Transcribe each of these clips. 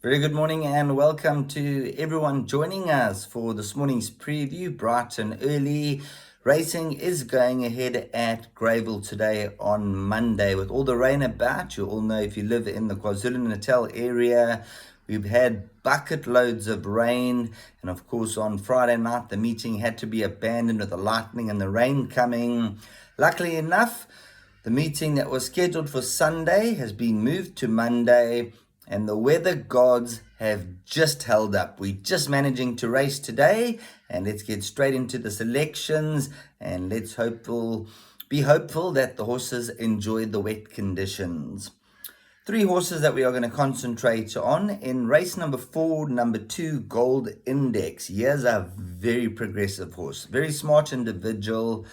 Very good morning and welcome to everyone joining us for this morning's preview, bright and early. Racing is going ahead at Greyville today on Monday with all the rain about. You all know if you live in the KwaZulu-Natal area, we've had bucket loads of rain. And of course on Friday night, the meeting had to be abandoned with the lightning and the rain coming. Luckily enough, the meeting that was scheduled for Sunday has been moved to Monday. And the weather gods have just held up. We're just managing to race today. And let's get straight into the selections. And let's be hopeful that the horses enjoy the wet conditions. 3 horses that we are going to concentrate on. In race number 4, number 2, Gold Index. Here's a very progressive horse. Very smart individual.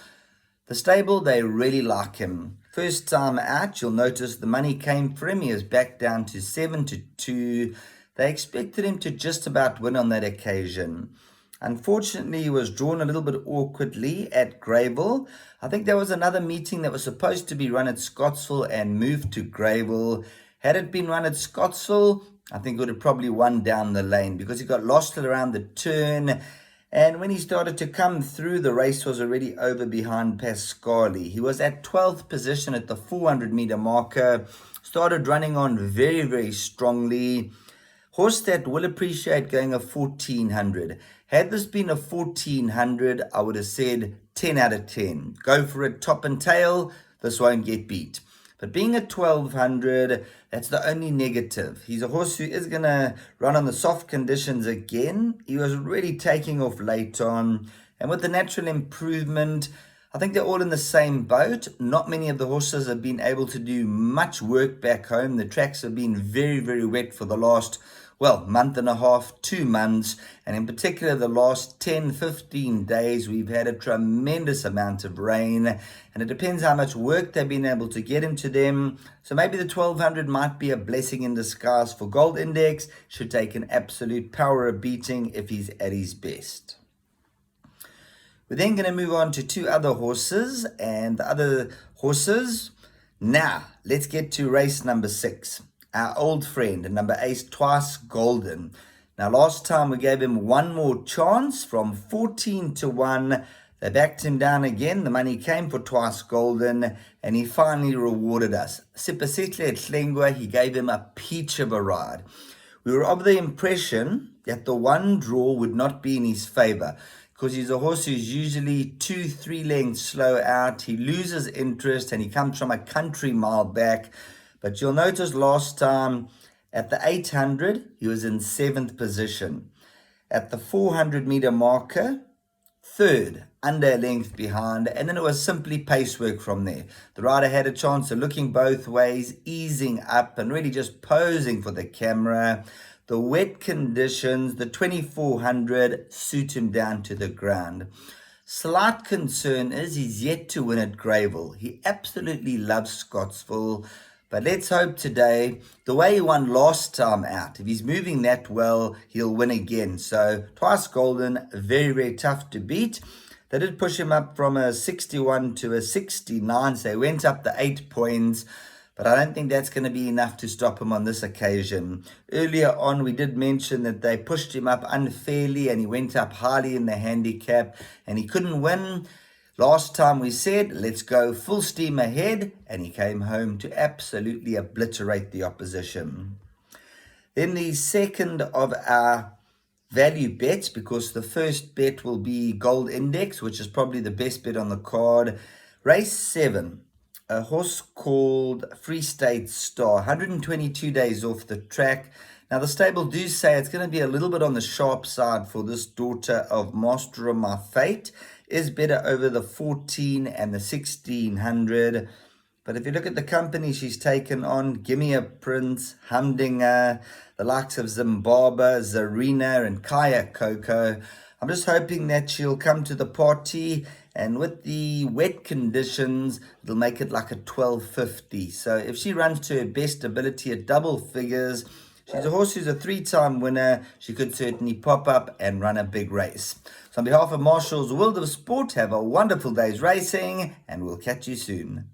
The stable, they really like him. First time out, you'll notice the money came for him. He was back down to 7-2. They expected him to just about win on that occasion. Unfortunately, he was drawn a little bit awkwardly at Greyville. I think there was another meeting that was supposed to be run at Scottsville and moved to Greyville. Had it been run at Scottsville, I think it would have probably won down the lane because he got lost around the turn. And when he started to come through, the race was already over behind Pascali. He was at 12th position at the 400-meter marker. Started running on very, very strongly. Horse that will appreciate going a 1400. Had this been a 1400, I would have said 10 out of 10. Go for it, top and tail. This won't get beat. But being a 1200, that's the only negative. He's a horse who is going to run on the soft conditions again. He was really taking off late on. And with the natural improvement, I think they're all in the same boat. Not many of the horses have been able to do much work back home. The tracks have been very, very wet for the last, month and a half, 2 months. And in particular, the last 10, 15 days, we've had a tremendous amount of rain. And it depends how much work they've been able to get into them. So maybe the 1200 might be a blessing in disguise for Gold Index. Should take an absolute power of beating if he's at his best. We're then going to move on to 2 other horses. And the other horses, now let's get to race number 6. Our old friend, number 8, Twice Golden. Now, last time we gave him one more chance from 14-1. They backed him down again. The money came for Twice Golden, and he finally rewarded us. Sipasitle at Tlengwa, he gave him a peach of a ride. We were of the impression that the one draw would not be in his favor, because he's a horse who's usually 2-3 lengths slow out. He loses interest, and he comes from a country mile back. But you'll notice last time at the 800, he was in 7th position. At the 400-meter marker, 3rd, under a length behind. And then it was simply pace work from there. The rider had a chance of looking both ways, easing up and really just posing for the camera. The wet conditions, the 2400, suit him down to the ground. Slight concern is he's yet to win at Greyville. He absolutely loves Scottsville. But let's hope today, the way he won last time out, if he's moving that well, he'll win again. So Twice Golden, very, very tough to beat. They did push him up from a 61 to a 69, so he went up the 8 points. But I don't think that's going to be enough to stop him on this occasion. Earlier on, we did mention that they pushed him up unfairly and he went up highly in the handicap and he couldn't win. Last time we said, let's go full steam ahead, and he came home to absolutely obliterate the opposition. Then the second of our value bets, because the first bet will be Gold Index, which is probably the best bet on the card. Race 7, a horse called Free State Star, 122 days off the track. Now, the stable do say it's going to be a little bit on the sharp side for this daughter of Master of My Fate. Is better over the 14 and the 1600. But if you look at the company she's taken on, Gimme a Prince, Humdinger, the likes of Zimbabwe, Zarina, and Kaya Coco, I'm just hoping that she'll come to the party, and with the wet conditions, it'll make it like a 1250. So if she runs to her best ability at double figures, she's a horse who's a 3-time winner. She could certainly pop up and run a big race. So on behalf of Marshall's World of Sport, have a wonderful day's racing, and we'll catch you soon.